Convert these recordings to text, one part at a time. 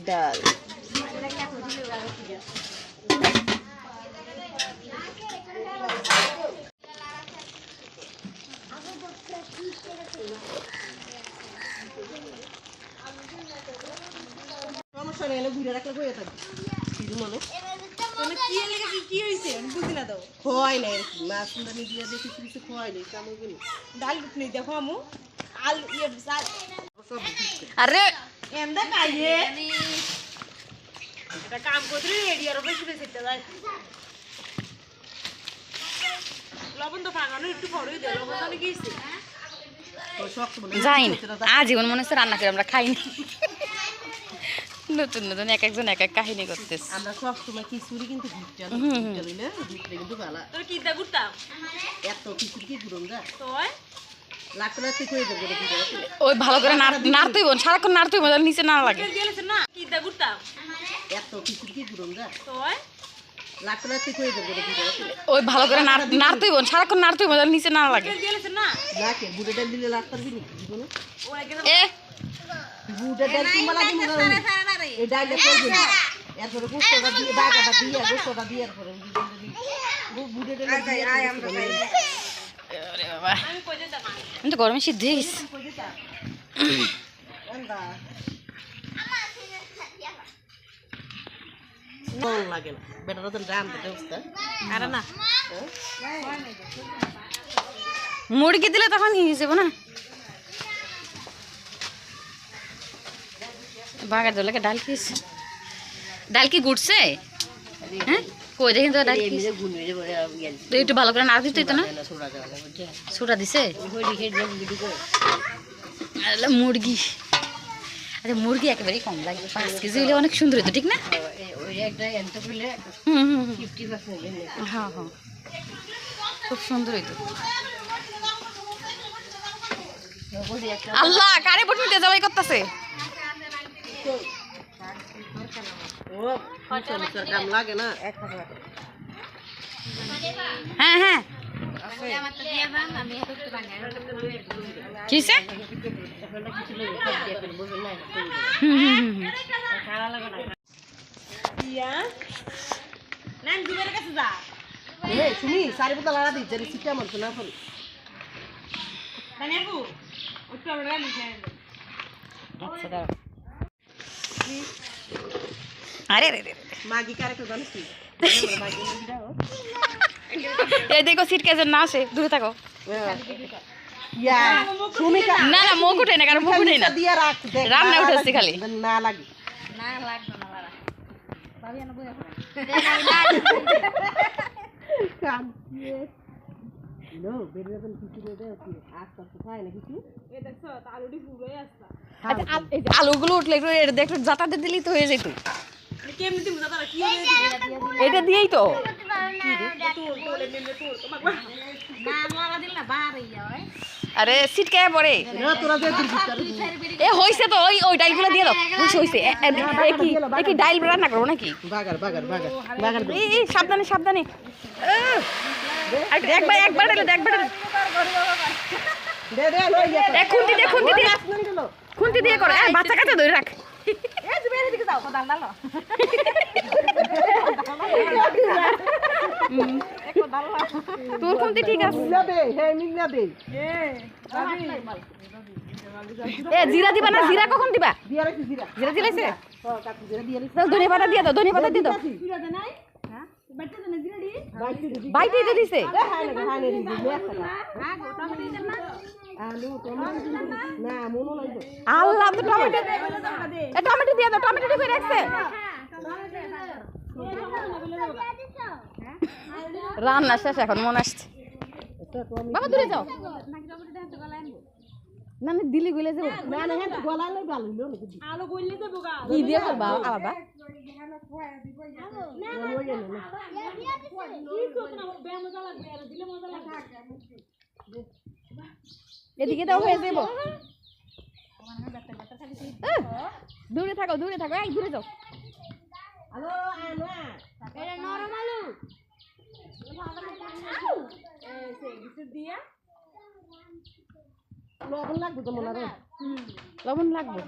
ডাল সমস্যা নেই ঘুরে রাখলে বইয়ে থাকবে খোয়াই নাই মাছ দিয়ে দেখি কিছু খোয়াই নেই কামড় গেল ডাল নেই দেখো আমু আলু আরে এমদা খাইয়ে এটা কাম করতে রেডি আর বেশি বেশি যায় লবণ তো ফাগানো একটু বড়ই দে লবণ তো গিয়েছে যাই না আজীবন মনে হচ্ছে রান্না করে আমরা খাইনি নতুন নতুন এক একজন এক এক কাহিনী করতেছে আমরা সব সময় খিচুড়ি কিন্তু ঘুরতে দিলে ঘুরতে কিন্তু ভালো তোর কি দা ঘুরতাম এত খিচুড়ি কি ঘুরন যা তোয় লাকড়াতে কই দেব ওই ভালো করে নাড়তেই বোন সারাক্ষণ নাড়তেই বোন নিচে না লাগে দিয়েছ না কি দা ঘুরতাম এত খিচুড়ি কি ঘুরন যা তোয় লাকড়াতে কই দেব ওই ভালো করে নাড়তেই বোন সারাক্ষণ নাড়তেই বোন নিচে না লাগে দিয়েছ না লাকে বুড়ে ডাল দিলে লাকড়ার দিবি জীবনে ও এ বুড়ে ডাল তোমার লাগে মনে এই ডালে করবে এরপরে গোস্তটা দিয়ে বাগাটা দিয়ে গোস্তটা দিয়ে এরপরে বুড়ে ডাল দিয়ে আয় আমরা খাই আরে বাবা আমি কই দিতাম আমি তো গরমে সিদ্ধ হয়ে গেছি ভাল লাগে না বেটারা তো রাম দিতে অবস্থা আরে না মুরগি দিলে তখন নিয়ে যাবো না বাগার দোলাকে ডাল কি গুড়ছে হ্যাঁ কই দেখেন তো ডাল তো একটু ভালো করে না দিতে তো না ছোটা দিছে মুরগি আচ্ছা মুরগি একেবারেই কম লাগে 5 কেজি হলে অনেক সুন্দর হতো ঠিক না হ্যাঁ হ্যাঁ খুব সুন্দর হইতো আল্লাহ কারে বটে নিতে যাওয়াই করতেছে হ্যাঁ হ্যাঁ কিসে শুনি সারি বোতল আড়া দিচ্ছে শিক্ষা মানছো না ফোন আরে মাগি কারে তো জানিস এই দেখো সিট কেজন না আসে দূরে থাকো না না মুখ উঠে না কারণ মুখ উঠে না রান্না উঠেছে খালি না লাগে না লাগবে না লারা ভাবি না বইয়া নো বেরিয়ে কিছু দে আছে আস্তে আস্তে খায় না কিছু এই দেখছো আলুটি পুরোই আসছে আচ্ছা আলুগুলো উঠলে একটু এটা দেখো জাতাতে দিলেই তো হয়ে যেত কেমনে তুমি জাতা কি এটা দিয়েই তো আরে সিটকায় পড়ে এ হইছে তো ওই ডাইলগুলো দিয়ে দাও হইছে কি ডাইল রান্না করবো নাকি এই সাবধানে সাবধানে একবার খুন্তি দিয়ে করো বাচ্চা কাছে ধরে রাখ তোর খুন্তি ঠিক আছে জিরা দিবা না জিরা কখন দিবা জিরা দিলাইছে ধনিয়া পাতা দিয়ে দাও ধনিয়া পাতা দিয়ে দাও বাইতে দিয়ে দিছে আল্লাহ তো টমেটো দিয়ে দাও টমেটো দিয়ে রাখছে রান্না শেষ এখন মনে আসছে বাবা দূরে যাও না না দিলি গলে যাবো না না হ্যাঁ গলালে ভালো হলো আলো গললে দেবো গা কি দিয়ে করবা আলাদা এদিকে দাও হয়ে যাবো দূরে থাকো এই দূরে যাও হ্যালো আনা এটা নরম আলু এই সে কিছু দিয়া লবণ লাগবে তো মনে হয় লবণ লাগবে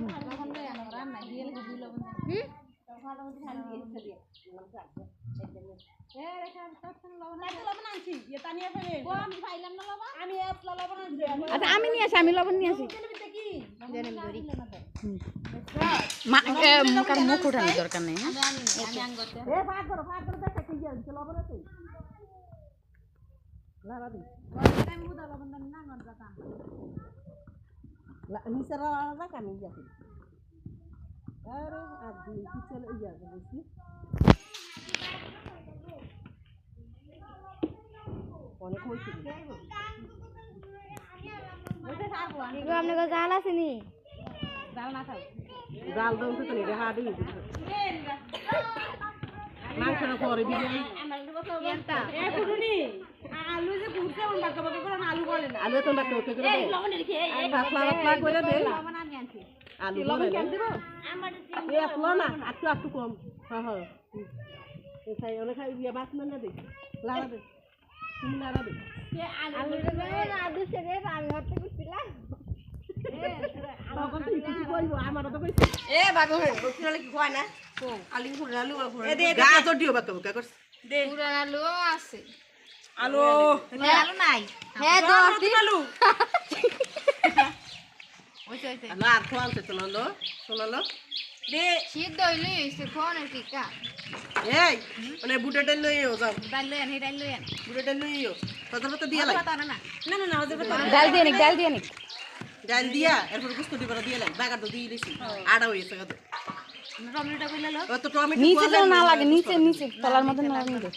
আচ্ছা আমি নিয়ে আসি আমি লবণ নিয়ে আসি কারণ মুখ উঠানোর দরকার নেই নিচের আলাদা আমি যাচ্ছি আর পিছনে ইয়া বলছি অনেক হয়েছে আপনার জাল আছে নি জাল দাও তো এটা হাড়ি মাংসের পরে বিরিয়ানি আলু যে ঘুরতে বাঁকা বাঁকা করে আলু বলে না আলু তো বাঁকা বাঁকা করে পাতলা পাতলা করে দে আলু লবণ কেন দিব এই আসলো না একটু একটু কম হ্যাঁ হ্যাঁ এই খাই অনেক খাই ইয়া বাস না দে লাড়া দে তুমি লাড়া দে আলু আলু ছেড়ে আমি হতে গেছিলাম গাজর দিও বাঁকা বাঁকা করছে আলু আছে আলু আলু নাই হ্যাঁ দশ আলু আর খোয়ালছে শোনালো শোনালো দে সিদ্ধ হইলে হইছে ফোন টিকা এই মানে বুটের ডাল লইও যাও ডাল লই আনি বুটের ডাল লইও হজর পাতা দিয়া লাগে না না না হজর পাতা ডাল দিয়ে নি ডাল দিয়া এরপর গুস্ত দিবা দিয়া লাগে বাগার তো দিয়ে দিছি আড়া হইছে কত টমেটোটা কইলালো তো টমেটো নিচে তো না লাগে নিচে নিচে তলার মধ্যে না লাগে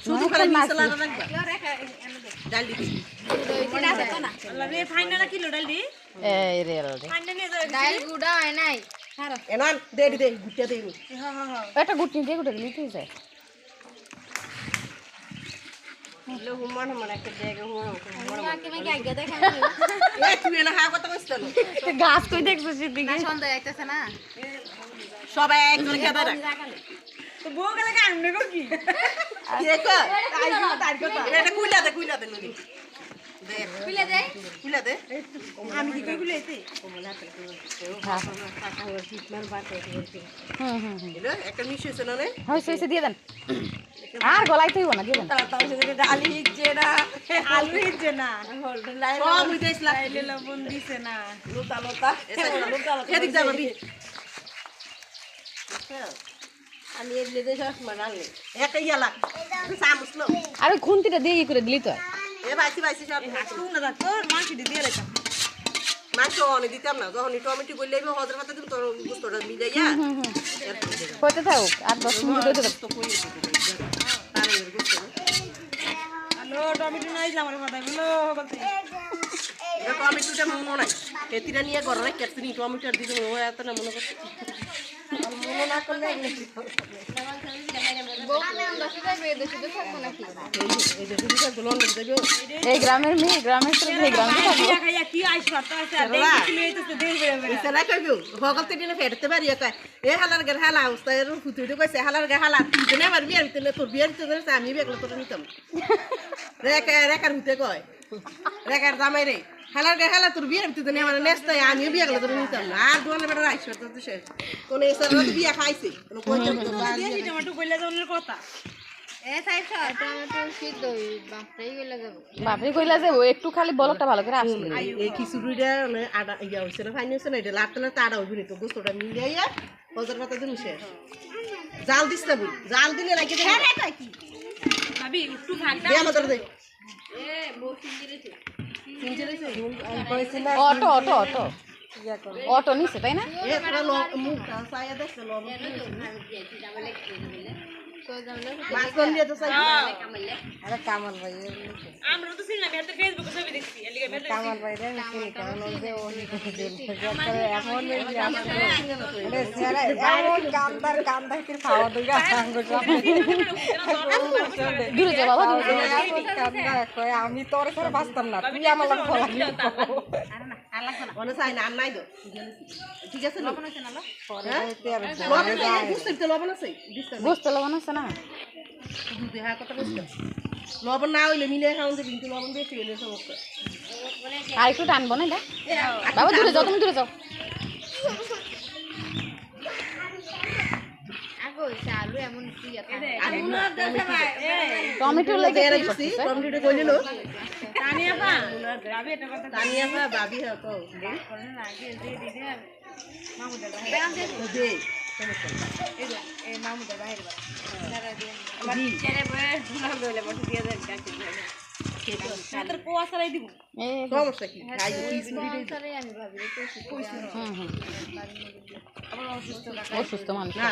শুধু করে নিচে লাগা রাখবা ডাল দিছি আল্লাহ রে ফাইনাল কিলো ডাল দি এই রে ফাইনাল নিয়ে যাও ডাল গুড়া হয় নাই এনান দে দে গুটিয়া দে হ্যাঁ হ্যাঁ হ্যাঁ এটা গুটি দিয়ে গুটি লিতে যায় লো হুমান মানে একটা জায়গা হুমান আগে মে আগে দেখা এ তুমি না হা কথা কইছ না গাছ কই দেখছো সেদিকে সন্ধ্যা আইতাছে না সবাই একজন খেদা রাখ তো বউ গেলে কাম নে কি দেখো তাই তার কথা এটা কুইলা দে নদী দে কুইলা দে আমি কি কই কুইলাইতে কমলা তো হ্যাঁ টাকা হওয়ার ট্রিটমেন্ট বাতে এলো একটা মিশে ছিল না হইছে দিয়ে দেন আর গলাই থইব না দিয়ে দেন তাও সেটা ডালি হিজে না আলু হিজে না সব হইতেছ লাইলে লবণ দিছে না লতা এদিক যাবি আমি এলে দে সব মানালে একটা ইয়ালা সামসলো আরে খুন্তিটা দিয়ে করে দিলি তো এ বাইসি সব হাসু না রাখো মাছ দিয়ে রেখা মাছ অনেক দিতাম না যখন টমেটো বললে হজর পাতা দিম তোর গুস্তটা মিলাইয়া হতে থাকুক আর 10 মিনিট হতে থাকুক তো কই তারের গুস্ত হ্যালো টমেটো নাই আমার কথা বলো বলতে এটা টমেটোটা মনে নাই এতিরা নিয়ে ঘর রে কেটনি টমেটো দিতে ও এত না মনে করতে মনে না করলে এই গ্রামের মেয়ে গ্রামের কি ভগলতে দিনে ফেরতে পারি এ হালার গের হালা অবস্থায় ফুতুইতে কইছে হালার গে হালা তুই আমার বিয়ার ভিতরে তোর বিয়ার ভিতরে আমি বেগলে তোর নিতাম রেখার হুতে কয় রেখার জামাই রে হালার গে হালা তোর বিয়ার ভিতরে আমার নেস্ত আমি বিয়াগলে তোর নিতাম না আর দোকানে বেটা রাইস করতে শেষ কোন এসে বিয়া খাইছে কোন কই টমেটো কইলা যাওয়ার কথা বাপরে কইলা যে ও একটু খালি বলকটা ভালো করে আসলে এই খিচুড়িটা আটা ইয়া হইছে না ফাইন হইছে না এটা লাটতে লাটতে আটা হইবি না তো গোস্তটা মিলাইয়া হজর পাতা দিন শেষ জাল দিস না বল জাল দিলে লাগে হ্যাঁ রে কই কি ভাবি একটু ভাগটা দে আমাদের দে এ মো সিঞ্জিরেছে কইছিনা অটো অটো নিছে তাই না এ তোরা মুখ সায়া দেখছ লবণ মাছন দিয়ে তো সাই আরে কামাল ভাই আমরা তো সিনা ভেতর ফেসবুকে ছবি দেখছি এলিগে ভেতর কামাল ভাই রে কি কারণ যে ও করে এখন মানে সেরা এমন কামদার কি খাওয়া দইরা সাঙ্গ দূরে যা বাবা কামদা কই আমি তোর করে বাঁচতাম না তুই আমার লগ ফলাবি আরে না আল্লাহ না ওনে চাই না আর নাই দো ঠিক আছে লবণ আছে না পরে লবণ আছে বুঝতে লবণ আছে বুঝতে লবণ আছে না দুধে হ্যাঁ কথা বুঝতে লবণ না হইলে মিলে খাওয়ান দেবে কিন্তু লবণ বেশি হইলে সমস্যা আর একটু টানবো না এটা বাবা দূরে যাও তুমি দূরে যাও আলু এমন টমেটো লেগে টমেটো কইলে লো তানিয়া পা ভাবি হ্যাঁ তো দে সমস্যা কি অসুস্থ মানুষ না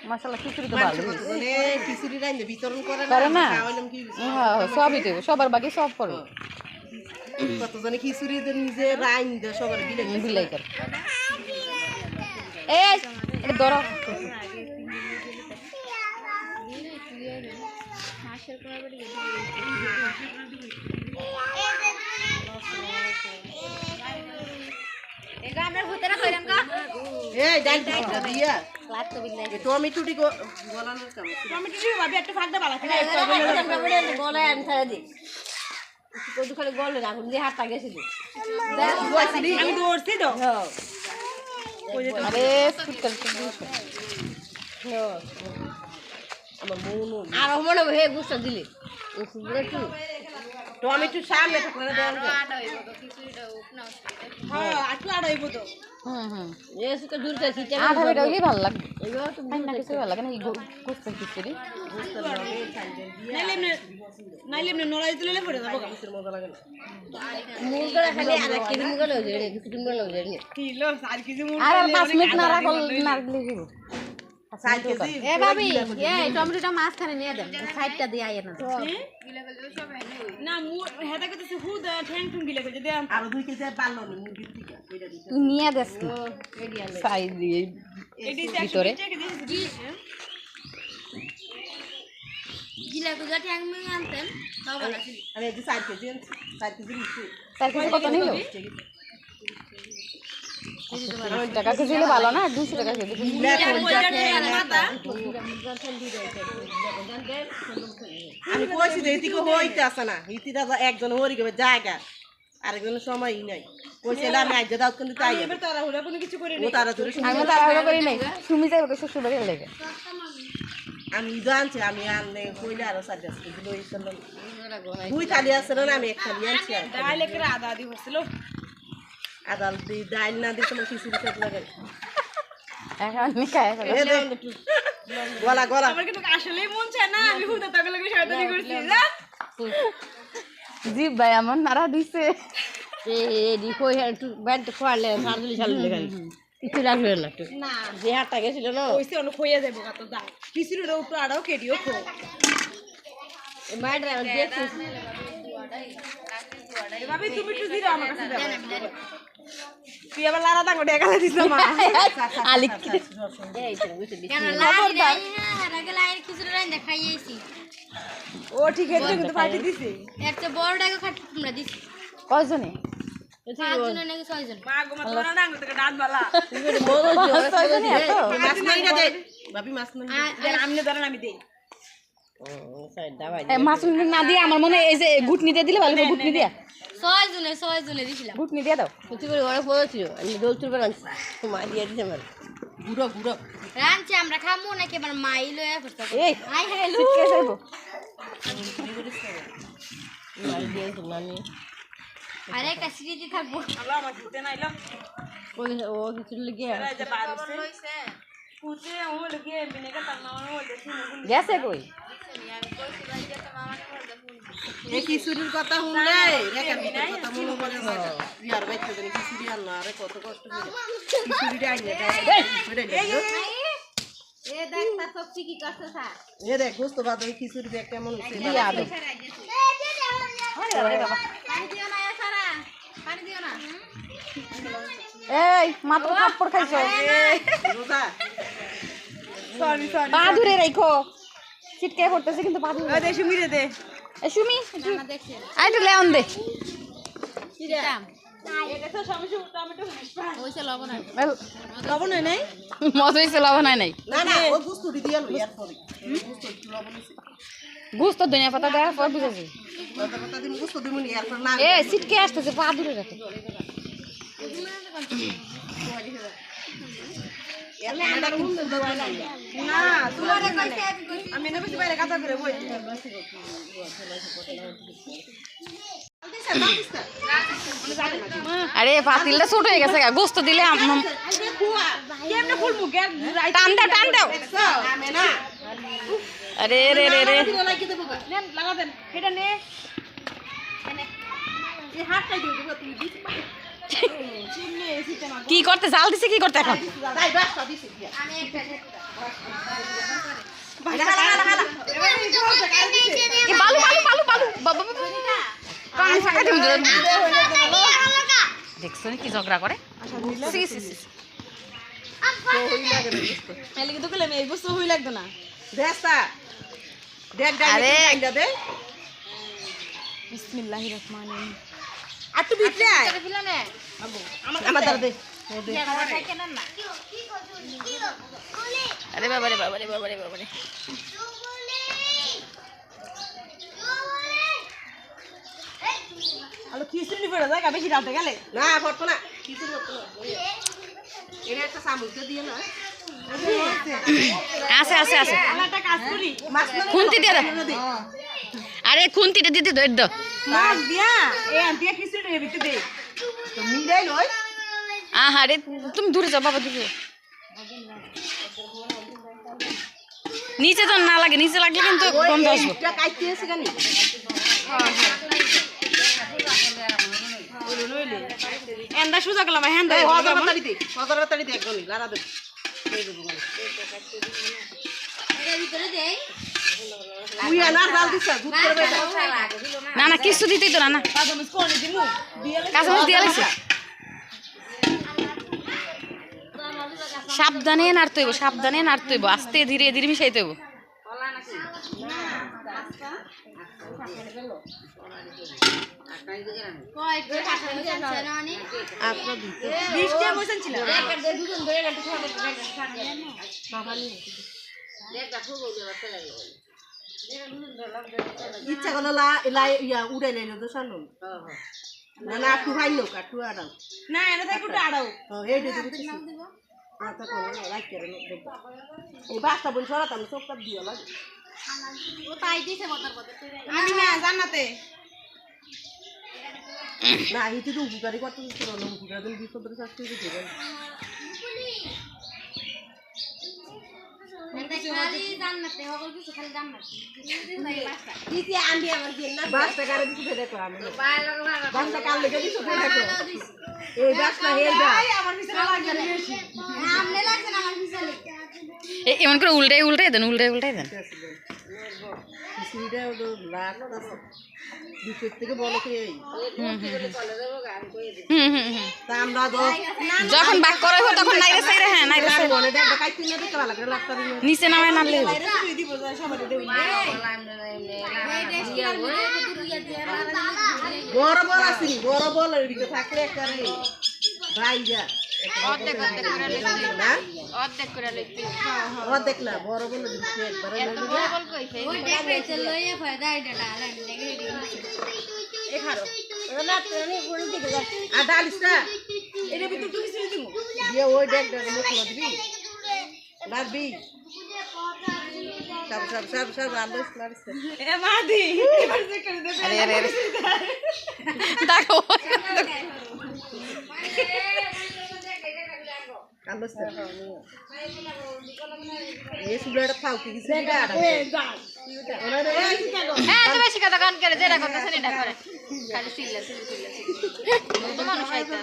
মশলা খিচুড়ি তো ভালো মানে খিচুড়ি রাইন্দে বিতরণ করে করে না খাওয়াইলাম কি সবই দেবো সবার বাকি সব করো কতজনে খিচুড়ি নিজে রাইন্দে সবার বিলাই করে এই এটা ধরো এই ডাল দিয়া টমেটো টি গলানোর কাম টমেটো টি ভাবি একটা ফাঁকটা বালা করে গলায় আন ছাড়া দি কত খালি গলে না এখন যে হাতটা গেছিল আমি দৌড়ছি তো আরে স্কুট করে আমার মন আর মনে হে গুস্তা দিলে টমেটো সামনে তো করে দেওয়া হ্যাঁ আটু আড় হইব তো এসকে দূর থেকে চিটে আঠা বেটা কি ভালো লাগে এগুলো তো না কিছু ভালো লাগে না এই গোস্ত খিচুড়ি নাইলে এমনি নড়াই তুলে পড়ে যাবো কিছু মজা লাগে না মুলগড়া খালি আর কেজি মুলগড়া হয়ে যায় কিছু মুলগড়া হয়ে যায় কিলো 4 কেজি মুলগড়া আর 5 মিনিট না রাখল না রাখলে কি 4 কেজি এ ভাবি এই টমেটোটা মাঝখানে নিয়ে দেন সাইডটা দিয়ে আইয়া না না মু হেটা কইতেছে হুদ ঠ্যাং ঠুং গিলা কইতে দে আর 2 কেজি পারলো না মুরগির টিকা কইরা দিতে তুই নিয়ে দেস সাইড দিয়ে ভিতরে গিলা গুজা ট্যাং মে আনতেন তাও ভালো ছিল আরে এই 4 কেজি 4 কেজি নিছি তার কাছে কত নিল 80 টাকা কেজি হলে ভালো না 200 টাকা কেজি আমি কইছি যে এদিকে হইতে আসে না ইতিটা একজন হরি গবে জায়গা আরেকজনের সময়ই নাই কইছিলাম আমি আজ দাও কিন্তু তাই এবার তারা হলো কোনো কিছু করে নেই তারা ধরে আমি তাড়াহুড়ো করি নাই তুমি যাইবে শ্বশুর বাড়ি লাগে আমি জানছি আমি আনলে কইলে আরো 4 কেজি লইছিলাম দুই থালি আছে না আমি এক থালি আনছি ডাল এক আদা দি হছিল আদা দি ডাল না দিতে মানে খিচুড়ি খেতে লাগে এখন নি খায় গলা গলা আমার কিন্তু আসলেই মন চায় না আমি হুদা তাকে লাগে শয়তানি করছি না জি ভাই আমার নাড়া দিছে দি কই একটু ব্যান্ড খোয়ালে সারদুলি সারদুলি খালি কিছু রাখবে না একটু না যে হাতটা গেছিল না কইছে অন খইয়া যাবে কত দাও খিচুড়ির উপর আড়াও কেডিও খো এই মাইডরা দেখছিস ভাবি তুমি একটু দিও আমার কাছে দাও তুই আবার লারা দাঙ্গো ডেকালে দিছ মা আলিক এই তো বুঝতে দিছি কেন খবরদার আগে লাইন খিচুড়ি রাইন দেখাইয়েছি ও ঠিক আছে কিন্তু পার্টি দিছি একটা বড় ডাকে খাট তোমরা দিছি কয়জনে 5 জন নাকি 6 জন মা গো মা তোরা দাঙ্গো থেকে দাঁত বালা ছয়জনে এত মাছ নাই না দে ভাবি মাছ নাই আমনে ধরেন আমি দেই ও সাইড দাবাই মাছ না দিয়ে আমার মনে এই যে গুটনি দিয়ে দিলে ভালো গুটনি দিয়া 6 জনে দিছিলাম গুটনি দিয়ে দাও কিছু করে ওরা পড়েছিল আমি দৌড় করে আনছি মা দিয়ে দিছে আমার গুড়ো গুড়ো রানছি আমরা খামু নাকি আমার মাই লয়া করতে এই হাই হ্যালো কে যাইবো মাল দিয়ে নানি আরে কাশিতে থাকবো আল্লাহ আমার দিতে নাইলো ও কিছু লিখে রাজা বারো হইছে পুছে ও লিখে বিনেকা তার নাম ও দেখি গেছে কই এই খিচুড়ির কথা শুনলে রেখার ভিতর কথা মনে পড়ে বিয়ার বাইতে জানি খিচুড়ি আনলো আরে কত কষ্ট করে খিচুড়িটা আইনে এ দেখ তা সবজি কি করতে থা এ দেখ গোস্ত বাদ ওই খিচুড়ি দেখ কেমন হইছে দিয়ে আদো আরে বাবা পানি দিও না সারা পানি দিও না এই মাত্র থাপ্পড় খাইছো রোজা সরি সরি পা ধরে রাখো ছিটকে পড়তেছে কিন্তু পা ধরে দে সুমি রে দে এ সুমি না দেখছি আই তো লেন দে কিরাম লবণ হয় নাই মজা হয়েছে লবণ হয় নাই না না ও গুস্তুরি দিয়ে আলু এর পরে গুস্তুরি লবণ হইছে গুস্ত ধনিয়া পাতা দেওয়ার পর বুঝেছি কথা কথা দিন গুস্তু দিমুনি এর পর না এ সিটকে আসতেছে পা দূরে রাখে এটা কিন্তু না তুই আমি না বেশি বাইরে কথা করে বই আরে পাতিলটা ছোট হয়ে গেছে গোস্ত দিলে টান দাও টান দাও আরে রে রে রে কি করতে জাল দিছে কি করতে এখন বালু বালু বালু বালু বাবা দেখছো কি ঝগড়া করে বিসমিল্লাহির রহমানির রহিম আটু বিটলে আমার দাঁড়া দে আরে বাবা রে বাবা রে বাবা রে বাবা রে আলো খিচুড়ি পড়ে যায় বেশি রাতে গেলে না ফটো না খিচুড়ি ফটো না এটা একটা সামুদ্র দিয়ে না আছে আছে আছে আলাটা কাজ করি মাছ না খুন্তি দিয়ে দাও আরে খুন্তিটা দিতে ধর দাও মাছ দিয়া এ আন্টিয়া খিচুড়ি এর ভিতরে দে তো মিলাই লই আরে তুমি দূরে যাও বাবা দূরে নিচে তো না লাগে নিচে লাগলে কিন্তু গন্ধ আসবে এটা কাইতে আছে গানি এন্ডা সুজা গেলাম হ্যান্ড হজার তাড়ি দে গনি লারা দে তুই আনার ডাল দিছ দুধ করবে না না কিছু দিতেই তো না না কাঁচামরিচ দিয়ে লাগছে সাবধানে নাড়তে হইব সাবধানে নাড়তে হইব আস্তে ধীরে ধীরে মিশাইতে হইব ইচ্ছা করলো ইয়া উড়াই লাইলো তো সানুন না না একটু ভাই লোক একটু আড়াও না এটা থেকে একটু আড়াও এই দিদি এই বাসটা বলি সরাতাম চোখটা দিয়ে লাগে আমি না জানাতে না হিতে তো উপকারী করতে উপকার দিন 20-15 শাস্তি দিতে পারে বাসটা কারে দিতে দেখো আমি বাসটা কার লেগে দিতে দেখো এই বাসটা হেলবা আমার পিছনে লাগে বেশি আমনে লাগছে না আমার পিছনে এমন করে উল্টাই উল্টাই দেন উল্টাই উল্টাই দেন কিছুটা হলো লাখ আছে বিশেষ থেকে বলো কি এই তা আমরা যখন বাক করা হয় তখন নাইরে সাইরে হ্যাঁ নাইরে সাইরে বলে দেখ কাইতে না দিতে ভালো করে লাখটা দিন নিচে নামায় নামলে দিব সবাই দেই বড় বড় আছে বড় বড় এর ভিতরে থাকলে একটা রে ভাইজা অর্ধেক করে লইতে অর্ধেক না বড় বড় দিতে একবার ওই ডেকোরেশন লইয়ে ফায়দা এটা ডালা এ খারো না ট্রেনে পড়ে দিকে যা আর ডালিসটা এর ভিতর তুই কিছু দিমু দিয়ে ওই ডেকটা মশলা দিবি লারবি সব আলুস লারছে এ মাদি এবার যে করে দে আরে আরে দেখো আলুস এই সুবড়াটা খাও কি কিছু দিবা এ যা ওরা রে হ্যাঁ তো বেশি কথা কান করে যেটা কথা সেটা করে খালি সিল্লা তো মানুষ আইতা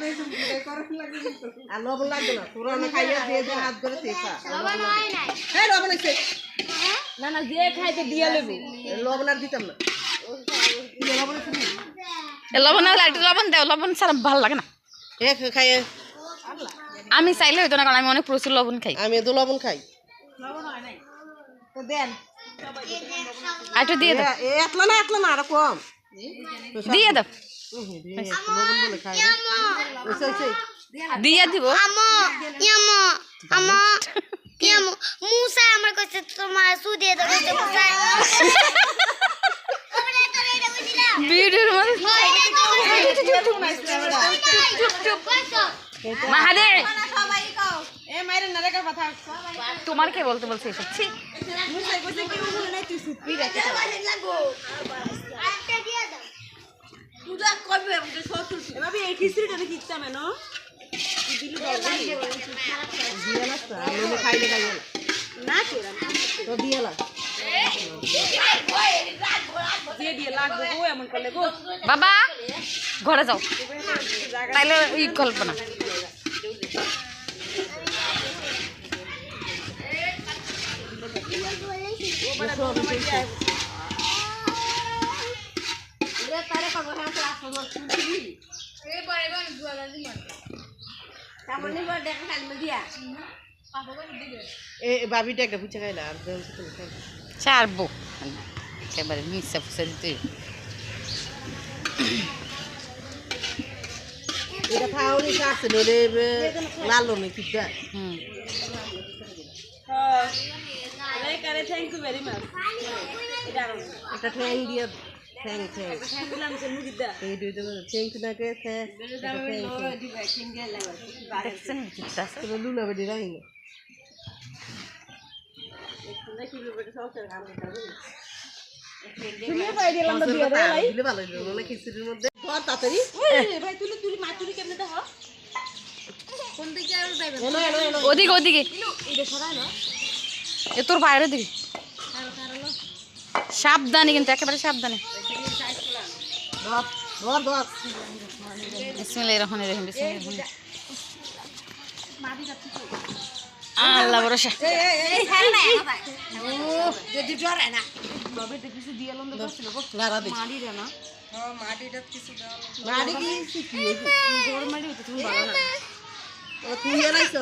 আর লবণ লাগবে না তোরা না খাইয়া দিয়ে দে হাত ধরে তেসা লবণ হয় নাই হ্যাঁ লবণ আছে না না যে খাইতে দিয়া লইব লবণ আর দিতাম না লবণ আছে লবণ আর একটু লবণ দাও লবণ ছাড়া ভালো লাগে না এ খাইয়ে আমি চাইলে হইতো না কারণ আমি অনেক প্রচুর লবণ খাই আমি তো লবণ খাই লবণ হয় নাই তো দেন একটু দিয়ে দাও এতলা না আর কম দিয়ে দাও লবণ বলে খাই দিয়া দিব আমো ইয়ামো আমো ইয়ামো মুসা আমার কাছে তোমার সুদিয়ে দাও মুসা ভিডিওর মধ্যে মাহাদে তোমার কে বলতে বলছে এসব ছি বাবা ঘরে যাও তাইলে ই কল্পনা বাবিটা একটা পুচা খাইলা আর ছাড়বো একেবারে মিশা ফুসা দিতে এটা খাওয়ানি কাছে নলে লাল নে কিটা থ্যাংক ইউ ভেরি মাচ এটা থ্যাংক দিয়া থ্যাংক এই দুই তো থ্যাংক না কে দেখছেন কিটা তো লুলা বেডি রাই ওদিকে ওদিকে এ তোর বাইরে দিকে সাবধানে কিন্তু একেবারে সাবধানে বিসমিল্লাহির রহমানির রহিম বিসমিল্লাহির রহমানির আল্লাহ ভরসা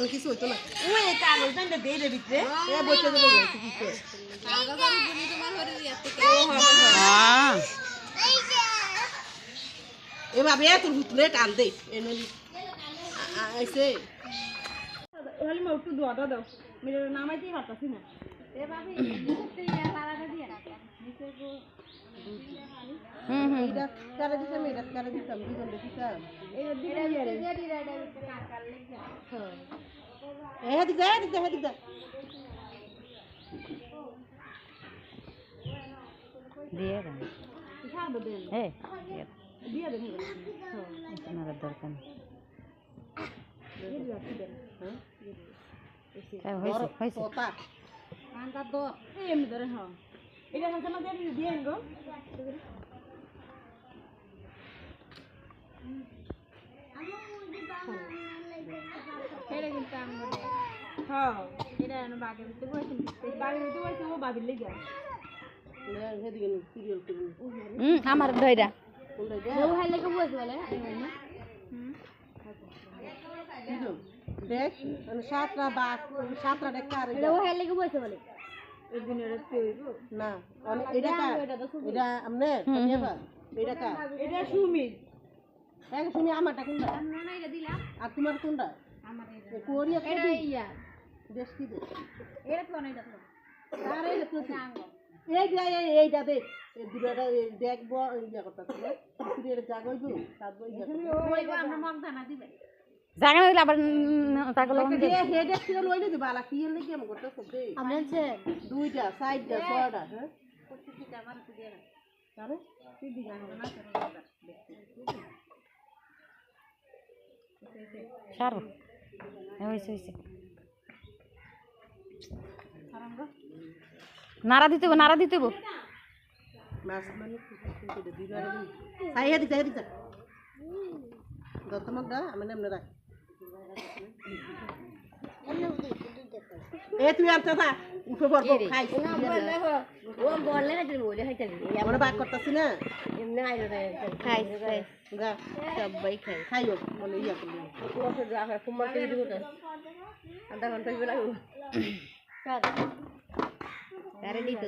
কিছু হইতো না এভাবে তোর হুতলে টান দে আইসে একটু দোয়াটা দাও নামাইতেই পারতাছি না আমার ধৈরা দেখ সাতটা বা সাতটা দেখা না এটা এটা আমনে এটা কা এটা সুমি এক সুমি আমারটা কোনটা আর তোমার কোনটা কোরিয়া এটা ইয়া দেশ কি দেশ এটা তো না এটা তো আর এটা তো এইটা দেখ এই দুটোটা দেখবো ইয়া করতেছে এটা জাগইবো তারপর ইয়া আমরা মগ দানা দিবে জায়গা হইলে আবার তাকে লবণ দিয়ে হেড ছিল লইলে দিবা আলা কি এর লাগি আমি করতেছ দে আমরা যে দুইটা সাইডটা ছয়টা হ্যাঁ প্রত্যেকটা আমার তো দিয়ে না তারে কি দিগান না সার হইছে নাড়া দিতে মাছ মানে কি দিবা সাইয়া দিতে দতমক দা আমি নেমনে রাখ এ তুই আনতে না উঠে পড়বো খাই ও বললে না তুমি বলে খাইতে আমরা বাক করতেছি না এমনি আইলো খাই যা সবাই খাইও বলে ইয়া করলি ওকে যা হয় কুমার করে দিব না আধা ঘন্টা হইবে লাগবে কাজ আরে দিত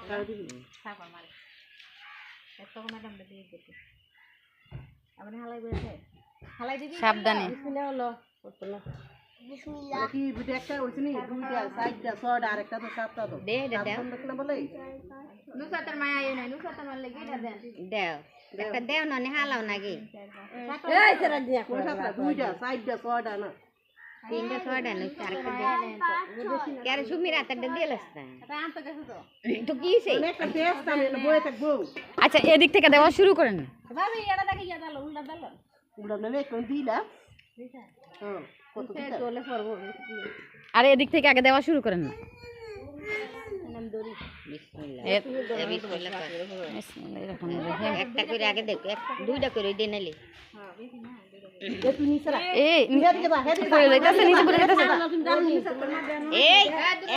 কার দিবি সাপা মারে একটা ম্যাডামটা দিয়ে দিতে আপনি হালাই বসে হালাই দিবি সাবধানে বিসমিল্লাহ হলো করতলো বিসমিল্লাহ কি ভিডিও একটা হইছে নি দুইটা চারটা ছয়টা আরেকটা তো সাতটা তো দে দে দাও না বলে নুসাতের মায়া আইও নাই নুসাতের মার লাগি এটা দেন দাও একটা দেও না হালাও নাকি এই সেরা দিয়া কোন সাতটা দুইটা চারটা ছয়টা না তিনটা ছয়টা না চারটা দে কেন সুমি রাতটা দিয়ে লাসতা এটা আনতে গেছে তো তো কি সেই একটা টেস্ট আমি বয়ে থাকবো আচ্ছা এদিক থেকে দেওয়া শুরু করেন ভাবি এটা দেখি ইয়া দাও উল্টা দাও উড়া নেবে কোন দিলা হ্যাঁ কত দিতা চলে পড়বো আর এদিক থেকে আগে দেওয়া শুরু করেন না নাম দড়ি বিসমিল্লাহ বিসমিল্লাহির রহমানির রহিম একটা করে আগে দেখো দুইটা করে দে নালে এ তুই নিছরা এই নিয়া দিকে যা হেদি পড়ে যাইতাছে নিচে পড়ে যাইতাছে এই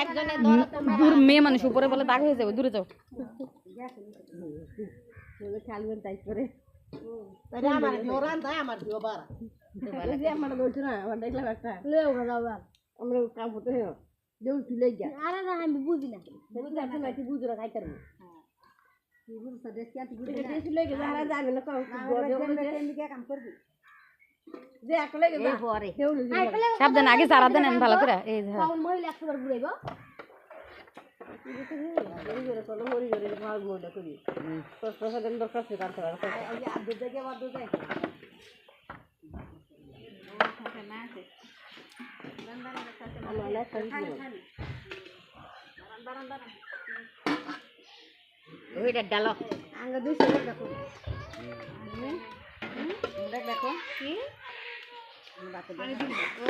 একজনে ধরো দূর মেয়ে মানুষ উপরে বলে দাগ হয়ে যাবে দূরে যাও খালবেন তাই করে তাই আমার জোরান দা আমার দিও বারা এই যে আমার বলছ না আমার দেখলাম একটা লেও গাবা আমরা কাম হতে হয় দেউ তুলে যা আরে না আমি বুঝি না বুঝি না তুমি কি বুঝরা খাই করবে কি বুঝছ দেশ কি বুঝি না দেশ লই গেল আর যাবে না কাম কাম করবি যে একলে গেল এই পরে কেউ সাবধান আগে সারা দেন ভালো করে এই ধর কোন মহিলা একবার ঘুরাইব হরি হরি কোন হরি হরি ভাগ মোড়া করি তো প্রসাদন দরকার সে কাজ করা এই আদে থেকে বাদ দে ওইটা ডালো আঙ্গা দুই সেকেন্ড দেখো দেখো কি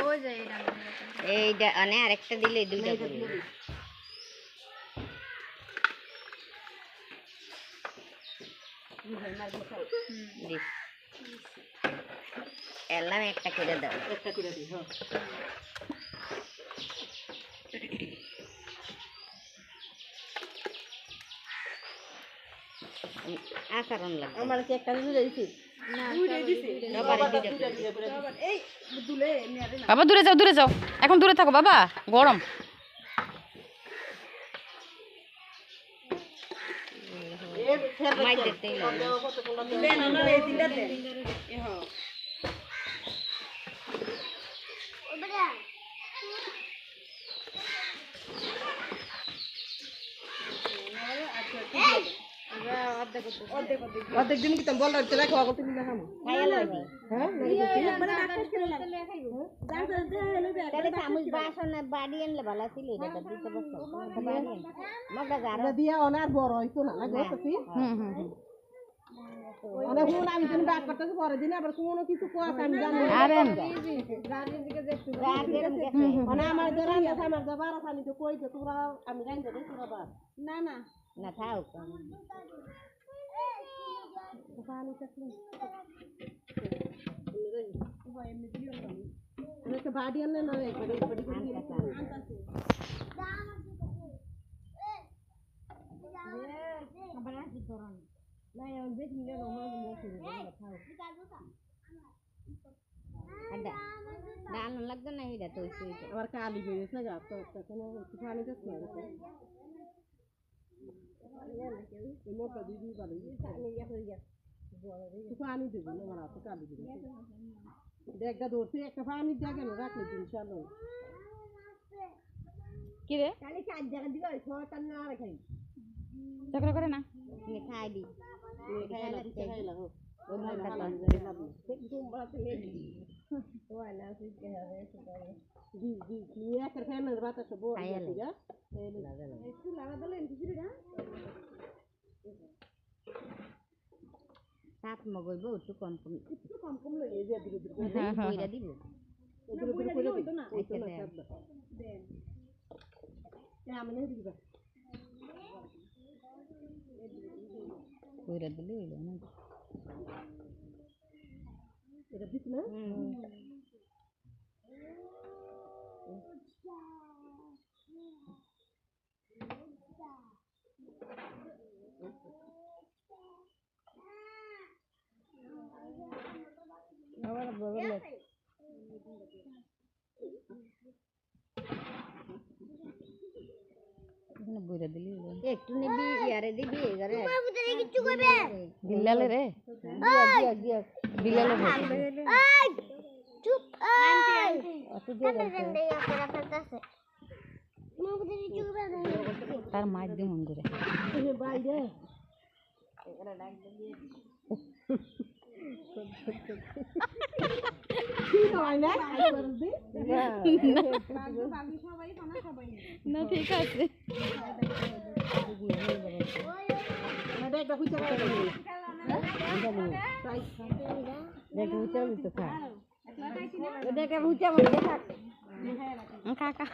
ওই যে এটা এইটা আনে আরেকটা দিলে দুইটা করে দিস এলাম একটা করে দাও একটা করে দি হ্যাঁ আচরণ লাগে আমার কি একটা দিলে দিছি না দুইটাই দিছি এই দুলে নেরে না বাবা দূরে যাও এখন দূরে থাকো বাবা গরম এ ফের মাই দিতে দেন না এই তিনটা দেন এ হ্যাঁ অর্ধেক দিন কি তুমি বল চলে খাওয়া করতে দিন খামু খাইয়া লইবি হ্যাঁ তাহলে চামচ বাসন বাড়ি আনলে ভালো ছিল এটা দিতে বসো বাড়ি আন মগা গার দিয়া অনার বড় হইতো না লাগে তো অনেক হুন আমি তুমি ডাক করতেছি পরে দিন আবার কোনো কিছু কোয়া আমি জানি আরেন মানে আমার দরান আছে আমার যাবার আছে আমি তো কই যে তোরা আমি জানি যে তোরা বা না না না থাও পানি থাকলে একটা বাড়ি আনলে না একবারে একবারে করে ডাল লাগবে না এটা তো আবার কালি বেরিয়েছে গা তো কোনো পানি যাচ্ছে না মোটা দিদি পানি পানি দেবো না আমার হাতে কালি বেরিয়েছে একটা ধরছে একটা পানি দেয়া কেন রাখলে ইনশাআল্লাহ কি রে কালি 4 জায়গা দিবা 6 টান না রাখাই ঝগড়া করে না খাই দি খাই লাগো ও ভাই ভালো একদম বাতে লেডি ওই না সিকে হবে জি জি নিয়ে একটা ফ্যান এর বাতা সব বল দিগা একটু লাগা দিলেন কিছু না সাত মগইব একটু কম কম লই এই যে ধীরে ধীরে কইরা দিব ধীরে ধীরে করে দিই না ওই তো না দেন আমি না দিবা কইরা দিলে হইলো না এটা দিছ না আবার বগলে বইরা দিলি একটু নিবি ইয়ারে দিবি এগারে তোমার ভিতরে কিছু কইবে দিল্লালে রে দিয়া দিল্লালে এই চুপ এই অত দিয়ে দেই আপনারা ফেলতাছে তোমার ভিতরে কিছু কইবে তার মাধ্যম মন্দিরে বাইরে না ঠিক আছে কাকা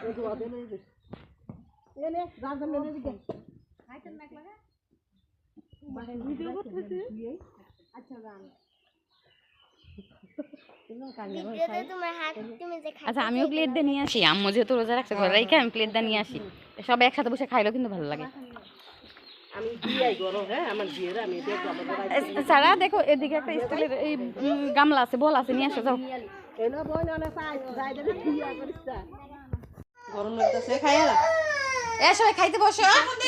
ভিডিওতে তোমার হাত তুমি যে আচ্ছা আমিও প্লেট দিয়ে নিয়ে আসি আম্মু যেহেতু রোজা রাখছে ঘরে রেখে আমি প্লেট দিয়ে নিয়ে আসি সব একসাথে বসে খাইলেও কিন্তু ভালো লাগে আমি বিয়াই করো হ্যাঁ আমার বিয়ের আমি দেখবো আমার সারা দেখো এদিকে একটা স্টিলের এই গামলা আছে বল আছে নিয়ে আসো যাও এনো বই না পাই যাই দেবে বিয়া করিস গরম লাগতেছে খাইয়া এ সবাই খাইতে বসো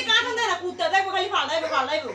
কাটন দে না কুত্তা দেখো খালি ফালাইবো